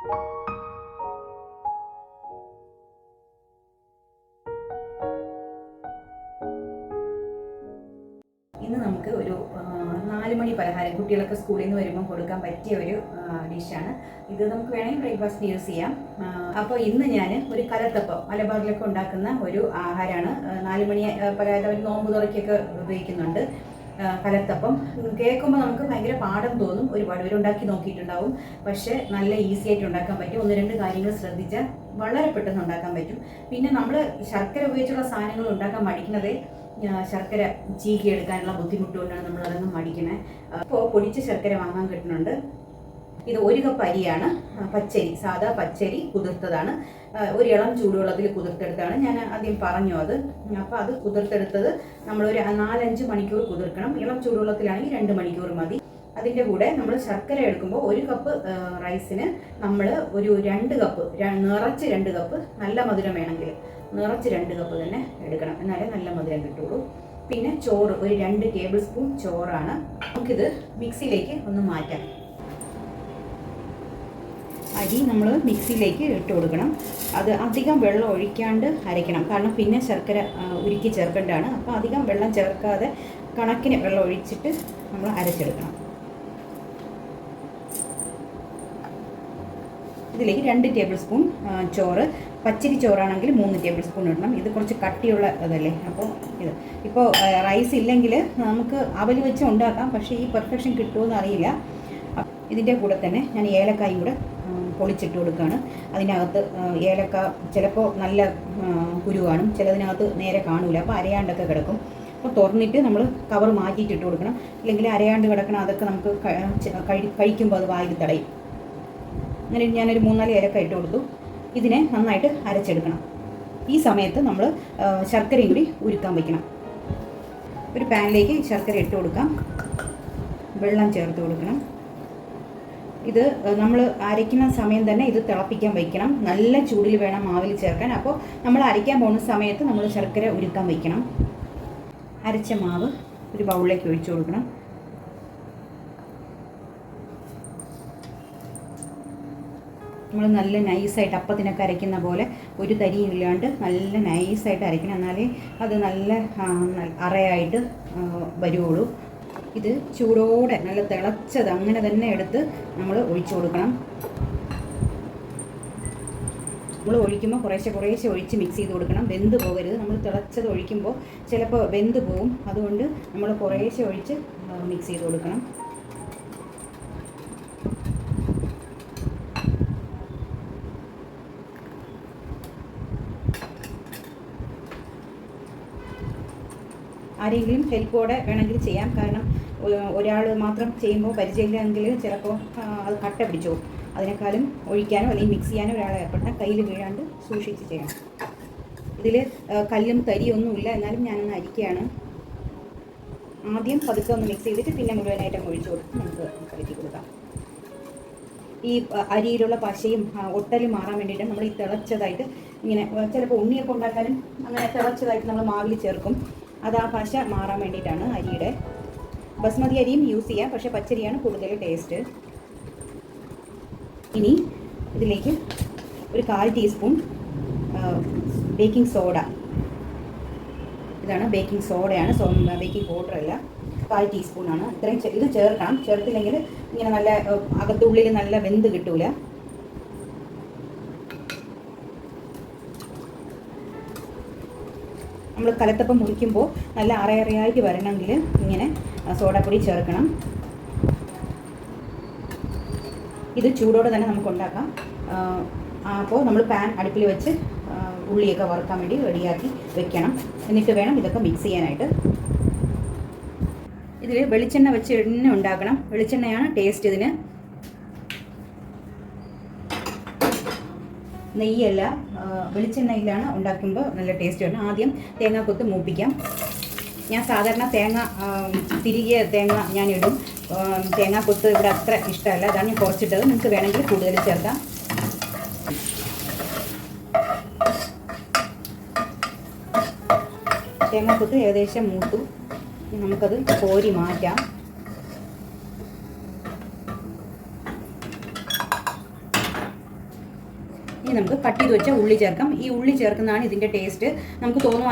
ഇന്ന് നമുക്ക് ഒരു 4 മണി പലഹാരം കുട്ടികളൊക്കെ സ്കൂളിൽ നിന്ന് വരുമ്പോൾ കൊടുക്കാൻ പറ്റിയ ഒരു ഡിഷാണ് ഇത്. നമുക്ക് വേണമെങ്കിൽ ബ്രേക്ക്ഫാസ്റ്റിന് യൂസ് ചെയ്യാം. അപ്പോൾ ഇന്ന് ഞാൻ ഒരു കലത്തപ്പം മലബാറിലൊക്കെ ഉണ്ടാക്കുന്ന ഒരു ആഹാരമാണ്. 4 മണി പലഹാരം ഒരു നോമ്പ് തുറക്കൊക്കെ ഉപയോഗിക്കുന്നുണ്ട്. കലത്തപ്പം കേൾക്കുമ്പോൾ നമുക്ക് ഭയങ്കര പാഠം തോന്നും. ഒരുപാട് പേര് ഉണ്ടാക്കി നോക്കിയിട്ടുണ്ടാവും. പക്ഷേ നല്ല ഈസി ആയിട്ട് ഉണ്ടാക്കാൻ പറ്റും. 1-2 കാര്യങ്ങൾ ശ്രദ്ധിച്ചാൽ വളരെ പെട്ടെന്ന് ഉണ്ടാക്കാൻ പറ്റും. പിന്നെ നമ്മൾ ശർക്കര ഉപയോഗിച്ചുള്ള സാധനങ്ങൾ ഉണ്ടാക്കാൻ മടിക്കുന്നതേ ശർക്കര ചീകി എടുക്കാനുള്ള ബുദ്ധിമുട്ടുകൊണ്ടാണ് നമ്മൾ അതൊന്നും മടിക്കണേ. അപ്പോൾ പൊടിച്ച ശർക്കര വാങ്ങാൻ കിട്ടുന്നുണ്ട്. ഇത് 1 കപ്പ് അരിയാണ്, പച്ചരി, സാധാ പച്ചരി കുതിർത്തതാണ്. ഒരു ഇളം ചൂടുവെള്ളത്തിൽ കുതിർത്തെടുത്താണ്. ഞാൻ ആദ്യം പറഞ്ഞു അത്. അപ്പോൾ അത് കുതിർത്തെടുത്തത് നമ്മളൊരു 4-5 മണിക്കൂർ കുതിർക്കണം. ഇളം ചൂടുവെള്ളത്തിലാണെങ്കിൽ 2 മണിക്കൂർ മതി. അതിൻ്റെ കൂടെ നമ്മൾ ശർക്കര എടുക്കുമ്പോൾ 1 കപ്പ് റൈസിന് നമ്മൾ ഒരു 2 കപ്പ്, നിറച്ച് 2 കപ്പ്, നല്ല മധുരം വേണമെങ്കിൽ നിറച്ച് 2 കപ്പ് തന്നെ എടുക്കണം, എന്നാലേ നല്ല മധുരം കിട്ടുള്ളൂ. പിന്നെ ചോറ് ഒരു 2 ടേബിൾ സ്പൂൺ ചോറാണ്. നമുക്കിത് മിക്സിയിലേക്ക് ഒന്ന് മാറ്റാം. അരി നമ്മൾ മിക്സിയിലേക്ക് ഇട്ട് കൊടുക്കണം. അത് അധികം വെള്ളം ഒഴിക്കാണ്ട് അരയ്ക്കണം, കാരണം പിന്നെ ശർക്കര ഉരുക്കി ചേർക്കേണ്ടതാണ്. അപ്പോൾ അധികം വെള്ളം ചേർക്കാതെ കണക്കിന് വെള്ളം ഒഴിച്ചിട്ട് നമ്മൾ അരച്ചെടുക്കണം. ഇതിലേക്ക് 2 ടേബിൾ സ്പൂൺ ചോറ്, പച്ചരി ചോറാണെങ്കിൽ 3 ടേബിൾ സ്പൂൺ ഇടണം. ഇത് കുറച്ച് കട്ടിയുള്ള ഇതല്ലേ, അപ്പോൾ ഇത് ഇപ്പോൾ റൈസ് ഇല്ലെങ്കിൽ നമുക്ക് അവൽ വെച്ച് ഉണ്ടാക്കാം. പക്ഷേ ഈ പെർഫെക്ഷൻ കിട്ടുമെന്ന് അറിയില്ല. ഇതിൻ്റെ കൂടെ തന്നെ ഞാൻ ഏലക്കായും കൂടെ പൊളിച്ചിട്ട് കൊടുക്കുകയാണ്. അതിനകത്ത് ഏലക്ക ചിലപ്പോൾ നല്ല കുരു കാണും, ചിലതിനകത്ത് നേരെ കാണൂല, അപ്പോൾ അരയാണ്ടൊക്കെ കിടക്കും. അപ്പോൾ തുറന്നിട്ട് നമ്മൾ കവർ മാറ്റിയിട്ടിട്ട് കൊടുക്കണം. ഇല്ലെങ്കിൽ അരയാണ്ട് കിടക്കണം, അതൊക്കെ നമുക്ക് കഴിക്കുമ്പോൾ അത് വായിൽ തടയും. അങ്ങനെ ഞാനൊരു 3-4 ഏലക്ക ഇട്ട് കൊടുത്തു. ഇതിനെ നന്നായിട്ട് അരച്ചെടുക്കണം. ഈ സമയത്ത് നമ്മൾ ശർക്കരയും കൂടി ഉരുക്കാൻ വയ്ക്കണം. ഒരു പാനിലേക്ക് ശർക്കര ഇട്ട് കൊടുക്കാം, വെള്ളം ചേർത്ത് കൊടുക്കണം. ഇത് നമ്മൾ അരയ്ക്കുന്ന സമയം തന്നെ ഇത് തിളപ്പിക്കാൻ വയ്ക്കണം. നല്ല ചൂടിൽ വേണം മാവിൽ ചേർക്കാൻ. അപ്പോൾ നമ്മൾ അരയ്ക്കാൻ പോകുന്ന സമയത്ത് നമ്മൾ ശർക്കര ഉരുക്കാൻ വയ്ക്കണം. അരച്ച മാവ് ഒരു ബൗളിലേക്ക് ഒഴിച്ചു കൊടുക്കണം. നമ്മൾ നല്ല നൈസായിട്ട് അപ്പത്തിനൊക്കെ അരയ്ക്കുന്ന പോലെ ഒരു തരിയും ഇല്ലാണ്ട് നല്ല നൈസായിട്ട് അരയ്ക്കണം, എന്നാലേ അത് നല്ല അറയായിട്ട് വരുള്ളൂ. ഇത് ചൂടോടെ നല്ല തിളച്ചത് അങ്ങനെ തന്നെ എടുത്ത് നമ്മൾ ഒഴിച്ചു കൊടുക്കണം. നമ്മൾ ഒഴിക്കുമ്പോൾ കുറേശ്ശെ ഒഴിച്ച് മിക്സ് ചെയ്ത് കൊടുക്കണം. വെന്ത് പോകരുത്. നമ്മൾ തിളച്ചത് ഒഴിക്കുമ്പോൾ ചിലപ്പോൾ വെന്ത് പോവും. അതുകൊണ്ട് നമ്മൾ കുറേശ്ശെ ഒഴിച്ച് മിക്സ് ചെയ്ത് കൊടുക്കണം. ആരെങ്കിലും ഹെൽപ്പോടെ വേണമെങ്കിൽ ചെയ്യാം, കാരണം ഒരാൾ മാത്രം ചെയ്യുമ്പോൾ പരിചയമില്ലെങ്കിൽ ചിലപ്പോൾ അത് കട്ട പിടിച്ചു പോകും. അതിനേക്കാളും ഒഴിക്കാനോ അല്ലെങ്കിൽ മിക്സ് ചെയ്യാനോ ഒരാളെ ഏർപ്പെട്ടാൽ കയ്യിൽ വീഴാണ്ട് സൂക്ഷിച്ച് ചെയ്യണം. ഇതിൽ കല്ലും തരിയൊന്നുമില്ല, എന്നാലും ഞാനൊന്ന് അരിക്കുകയാണ്. ആദ്യം പതുക്കെ ഒന്ന് മിക്സ് ചെയ്തിട്ട് പിന്നെ മുഴുവനായിട്ട് ഒഴിച്ചു കൊടുത്ത് നമുക്ക് കലക്കി കൊടുക്കാം. ഈ അരിയിലുള്ള പശയും ഒട്ടലും മാറാൻ വേണ്ടിയിട്ട് നമ്മൾ ഈ തിളച്ചതായിട്ട് ഇങ്ങനെ ചിലപ്പോൾ ഉണ്ണിയൊക്കെ ഉണ്ടാക്കാനും അങ്ങനെ തിളച്ചതായിട്ട് നമ്മൾ മാവിൽ ചേർക്കും. അത് ആ പശ മാറാൻ വേണ്ടിയിട്ടാണ്. അരിയുടെ ബസ്മതി അരിയും യൂസ് ചെയ്യാം, പക്ഷേ പച്ചരിയാണ് കൂടുതൽ ടേസ്റ്റ്. ഇനി ഇതിലേക്ക് ഒരു 1/4 ടീസ്പൂൺ ബേക്കിംഗ് സോഡ. ഇതാണ് ബേക്കിംഗ് സോഡയാണ്, ബേക്കിംഗ് പൗഡർ അല്ല. 1/4 ടീസ്പൂണാണ്. ഇത്രയും ഇത് ചേർക്കണം. ചേർത്തില്ലെങ്കിൽ ഇങ്ങനെ നല്ല അകത്തുള്ളിൽ നല്ല വെന്ത് കിട്ടൂല. നമ്മൾ കലത്തപ്പം മുറിക്കുമ്പോൾ നല്ല അറയറയായിട്ട് വരണമെങ്കിൽ ഇങ്ങനെ സോഡാപ്പൊടി ചേർക്കണം. ഇത് ചൂടോടെ തന്നെ നമുക്ക് ഉണ്ടാക്കാം. അപ്പോൾ നമ്മൾ പാൻ അടുപ്പിൽ വെച്ച് ഉള്ളിയൊക്കെ വറുക്കാൻ വേണ്ടി റെഡിയാക്കി വെക്കണം. എന്നിട്ട് വേണം ഇതൊക്കെ മിക്സ് ചെയ്യാനായിട്ട്. ഇതിൽ വെളിച്ചെണ്ണ വെച്ച് എണ്ണ ഉണ്ടാക്കണം. വെളിച്ചെണ്ണയാണ് ടേസ്റ്റ് ഇതിന്. നെയ്യല്ല, വെളിച്ചെണ്ണയിലാണ് ഉണ്ടാക്കുമ്പോൾ നല്ല ടേസ്റ്റ് വരണം. ആദ്യം തേങ്ങാക്കൊത്ത് മൂപ്പിക്കാം. ഞാൻ സാധാരണ തിരികെ തേങ്ങ ഞാൻ ഇടും. തേങ്ങാക്കൊത്ത് ഇവിടെ അത്ര ഇഷ്ടമല്ല, അതാണ് ഞാൻ കുറച്ചിട്ടത്. നിങ്ങൾക്ക് വേണമെങ്കിൽ കൂടുതൽ ചേർക്കാം. തേങ്ങാക്കൊത്ത് ഏകദേശം മൂത്തു. നമുക്കത് കോരി മാറ്റാം. ഇനി നമുക്ക് കട്ട് ചെയ്ത് വെച്ച ഉള്ളി ചേർക്കാം. ഈ ഉള്ളി ചേർക്കുന്നതാണ് ഇതിൻ്റെ ടേസ്റ്റ്. നമുക്ക് തോന്നും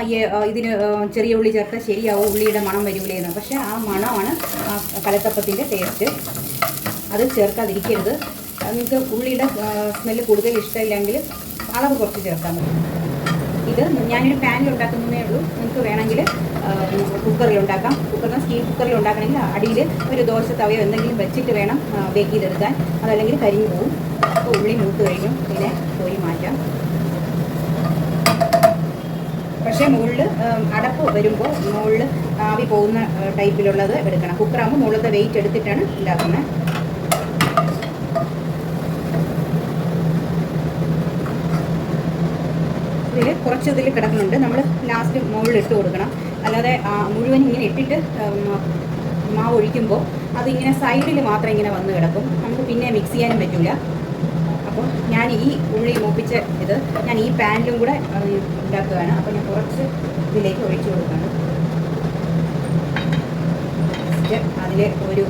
ഇതിന് ചെറിയ ഉള്ളി ചേർത്താൽ ശരിയാവും, ഉള്ളിയുടെ മണം വരൂലേന്ന്. പക്ഷേ ആ മണമാണ് ആ കലത്തപ്പത്തിൻ്റെ ടേസ്റ്റ്. അത് ചേർക്കാതിരിക്കരുത്. നിങ്ങൾക്ക് ഉള്ളിയുടെ സ്മെല്ല് കൂടുതൽ ഇഷ്ടമില്ലെങ്കിൽ അളവ് കുറച്ച് ചേർത്താൽ മതി. ഇത് ഞാനൊരു പാനിൽ ഉണ്ടാക്കുന്നതേ ഉള്ളൂ. നിങ്ങൾക്ക് വേണമെങ്കിൽ കുക്കറിൽ ഉണ്ടാക്കാം. സ്റ്റീൽ കുക്കറിൽ ഉണ്ടാക്കണമെങ്കിൽ അടിയിൽ ഒരു ദോശ തവയോ എന്തെങ്കിലും വെച്ചിട്ട് വേണം ബേക്ക് ചെയ്തെടുക്കാൻ. അതല്ലെങ്കിൽ കരിഞ്ഞു പോകും. അപ്പോൾ ഉള്ളി മൂത്ത് കഴിഞ്ഞു ഇതിനെ കോരി മാറ്റാം. പക്ഷേ മുകളിൽ അടപ്പ് വരുമ്പോൾ മുകളിൽ ആവി പോകുന്ന ടൈപ്പിലുള്ളത് എടുക്കണം. കുക്കറാകുമ്പോൾ മുകളിലത്തെ വെയിറ്റ് എടുത്തിട്ടാണ് ഉണ്ടാക്കുന്നത്. കുറച്ച് ഇതിൽ കിടക്കുന്നുണ്ട്. നമ്മൾ ലാസ്റ്റ് മുകളിൽ ഇട്ട് കൊടുക്കണം. അല്ലാതെ മുഴുവൻ ഇങ്ങനെ ഇട്ടിട്ട് മാവ് ഒഴിക്കുമ്പോൾ അതിങ്ങനെ സൈഡിൽ മാത്രം ഇങ്ങനെ വന്ന് കിടക്കും. നമുക്ക് പിന്നെ മിക്സ് ചെയ്യാനും പറ്റില്ല. അപ്പോൾ ഞാൻ ഈ ഉള്ളി മൂപ്പിച്ച ഞാൻ ഈ പാനിലും കൂടെ ഉണ്ടാക്കുകയാണ്. അപ്പോൾ ഞാൻ കുറച്ച് ഇതിലേക്ക് ഒഴിച്ചു കൊടുക്കുകയാണ്. അതിൽ ഒരു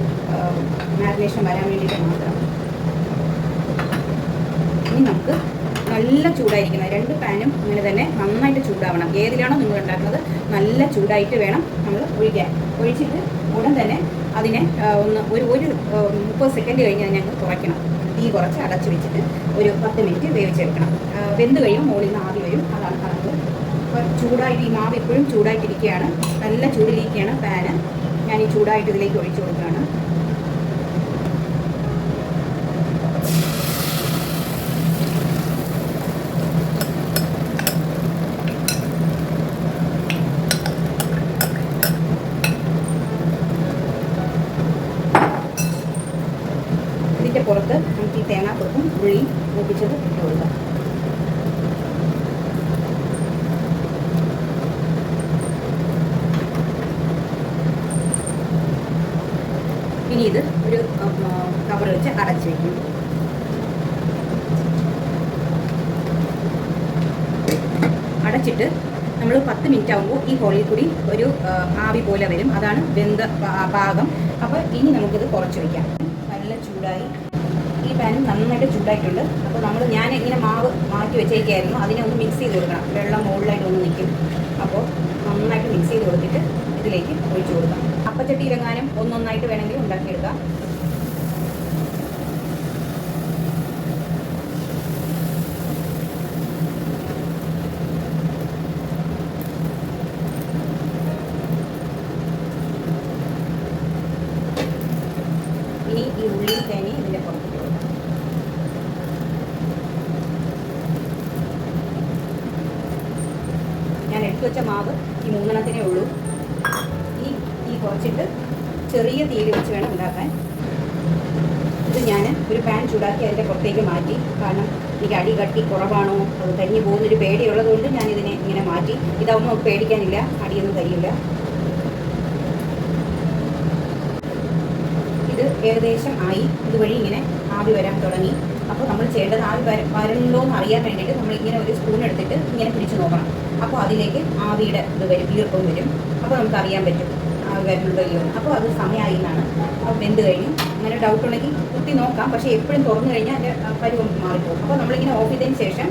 മാരിനേഷൻ വരാൻ വേണ്ടിയിട്ട് മാത്രം. ഇനി നമുക്ക് നല്ല ചൂടായിരിക്കുന്നത് 2 പാനും ഇങ്ങനെ തന്നെ നന്നായിട്ട് ചൂടാവണം. ഏതിലാണോ നിങ്ങൾ ഉണ്ടാക്കുന്നത് നല്ല ചൂടായിട്ട് വേണം നമ്മൾ ഒഴിക്കാൻ. ഒഴിച്ചിട്ട് ഉടൻ തന്നെ അതിനെ ഒരു 30 സെക്കൻഡ് കഴിഞ്ഞ് ഞങ്ങൾ കുറയ്ക്കണം. തീ കുറച്ച് അടച്ചു വെച്ചിട്ട് ഒരു 10 മിനിറ്റ് വേവിച്ചെടുക്കണം. വെന്ത് കഴിയുമ്പോൾ മുകളിൽ നിന്ന് ആവി വരും. അതാണ് കണക്ക്. അപ്പോൾ ചൂടായിട്ട് ഈ മാവ് എപ്പോഴും ചൂടായിട്ടിരിക്കുകയാണ്. നല്ല ചൂടിലിരിക്കുകയാണ് പാന്. ഞാൻ ഈ ചൂടായിട്ട് ഇതിലേക്ക് ഒഴിച്ചു കൊടുക്കുകയാണ്. പുറത്ത് നമുക്ക് ഈ തേങ്ങാക്കൊത്തും ഉള്ളി മൂപ്പിച്ചത് ഇട്ട് കൊടുക്കാം. ഇനി ഇത് ഒരു കവർ വെച്ച് അടച്ചു വയ്ക്കും. അടച്ചിട്ട് നമ്മൾ 10 മിനിറ്റ് ആകുമ്പോൾ ഈ ഹോളിൽ കൂടി ഒരു ആവി പോലെ വരും. അതാണ് വെന്ത പാകം. അപ്പോൾ ഇനി നമുക്കിത് കുറച്ച് വയ്ക്കാം. നല്ല ചൂടായി. ഈ പാനും നന്നായിട്ട് ചൂടായിട്ടുണ്ട്. അപ്പോൾ ഞാൻ ഇങ്ങനെ മാവ് മാറ്റി വെച്ചേക്കായിരുന്നു. അതിനെ ഒന്ന് മിക്സ് ചെയ്ത് കൊടുക്കണം. വെള്ളം മുകളിലായിട്ട് ഒന്ന് നിൽക്കും. അപ്പോൾ നന്നായിട്ട് മിക്സ് ചെയ്ത് കൊടുത്തിട്ട് ഇതിലേക്ക് ഒഴിച്ചു കൊടുക്കാം. അപ്പച്ചട്ടിയിലെങ്ങാനും ഒന്നൊന്നായിട്ട് വേണമെങ്കിൽ ഉണ്ടാക്കിയെടുക്കാം. ഇനി ഈ ഉള്ളി തേങ്ങ ഇതിൻ്റെ പുറത്തേക്ക് കൊടുക്കാം. ഞാൻ എടുത്തു വെച്ച മാവ് ഈ 3 ഉള്ളൂ. ഈ കുറച്ചിട്ട് ചെറിയ തീയിൽ വെച്ച് വേണം ഉണ്ടാക്കാൻ. ഇത് ഞാൻ ഒരു പാൻ ചൂടാക്കി അതിൻ്റെ പുറത്തേക്ക് മാറ്റി. കാരണം എനിക്ക് അടി കട്ടി കുറവാണോ അത് കരിഞ്ഞു പോകുന്നൊരു പേടിയുള്ളതുകൊണ്ട് ഞാനിതിനെ ഇങ്ങനെ മാറ്റി. ഇതാവുമ്പോൾ നമുക്ക് പേടിക്കാനില്ല, അടിയൊന്നും കരിയില്ല. ഇത് ഏകദേശം ആയി. ഇതുവഴി ഇങ്ങനെ ആവി വരാൻ തുടങ്ങി. അപ്പോൾ നമ്മൾ ചെയ്യേണ്ടത് ആവി വരണല്ലോ എന്ന് അറിയാൻ വേണ്ടിയിട്ട് നമ്മളിങ്ങനെ ഒരു സ്പൂൺ എടുത്തിട്ട് ഇങ്ങനെ പിടിച്ച് നോക്കണം. അപ്പോൾ അതിലേക്ക് ആവിയുടെ ഇത് വരും, ഈർപ്പം വരും. അപ്പോൾ നമുക്ക് അറിയാൻ പറ്റും ആവി വരുന്നുണ്ടോ ഇല്ലയോ. അപ്പോൾ അത് സമയമായി എന്നാണ്. അപ്പോൾ വെന്ത് കഴിഞ്ഞു. അങ്ങനെ ഡൗട്ട് ഉണ്ടെങ്കിൽ കുത്തി നോക്കാം. പക്ഷേ എപ്പോഴും തുറന്നു കഴിഞ്ഞാൽ അതിൻ്റെ പരുവം മാറിപ്പോകും. അപ്പോൾ നമ്മളിങ്ങനെ ഓഫ് ചെയ്തതിന് ശേഷം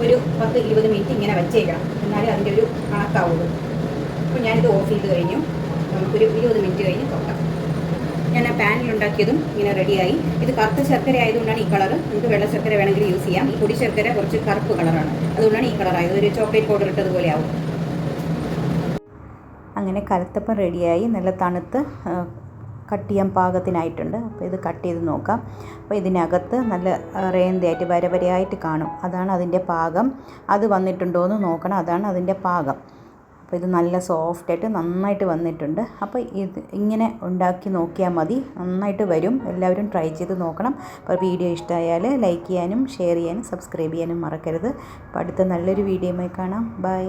ഒരു 10-20 മിനിറ്റ് ഇങ്ങനെ വെച്ചേക്കണം. എന്നാലും അതിൻ്റെ ഒരു കണക്കാവുള്ളൂ. അപ്പോൾ ഞാനിത് ഓഫ് ചെയ്ത് കഴിഞ്ഞു. നമുക്കൊരു 20 മിനിറ്റ് കഴിഞ്ഞ് നോക്കാം. ഞാൻ ആ പാനിലുണ്ടാക്കിയതും ഇങ്ങനെ റെഡിയായി. ഇത് കറുത്ത ശർക്കര ആയതുകൊണ്ടാണ് ഈ കളർ. നിങ്ങൾക്ക് വെള്ള ശർക്കര വേണമെങ്കിൽ യൂസ് ചെയ്യാം. ഈ പൊടി ശർക്കര കുറച്ച് കറുപ്പ് കളറാണ്, അതുകൊണ്ടാണ് ഈ കളറായത്. ഒരു ചോക്ലേറ്റ് പൗഡർ ഇട്ടതുപോലെ ആവും. അങ്ങനെ കലത്തപ്പം റെഡിയായി. നല്ല തണുത്ത് കട്ട് ചെയ്യാൻ പാകത്തിനായിട്ടുണ്ട്. അപ്പോൾ ഇത് കട്ട് ചെയ്ത് നോക്കാം. അപ്പോൾ ഇതിനകത്ത് നല്ല റേന്തിയായിട്ട് വരവരയായിട്ട് കാണും. അതാണ് അതിൻ്റെ പാകം. അത് വന്നിട്ടുണ്ടോ എന്ന് നോക്കണം. അതാണ് അതിൻ്റെ പാകം. അപ്പോൾ ഇത് നല്ല സോഫ്റ്റായിട്ട് നന്നായിട്ട് വന്നിട്ടുണ്ട്. അപ്പോൾ ഇത് ഇങ്ങനെ ഉണ്ടാക്കി നോക്കിയാൽ മതി, നന്നായിട്ട് വരും. എല്ലാവരും ട്രൈ ചെയ്ത് നോക്കണം. അപ്പോൾ വീഡിയോ ഇഷ്ടമായാൽ ലൈക്ക് ചെയ്യാനും ഷെയർ ചെയ്യാനും സബ്സ്ക്രൈബ് ചെയ്യാനും മറക്കരുത്. അപ്പോൾ അടുത്ത നല്ലൊരു വീഡിയോയുമായി കാണാം. ബൈ.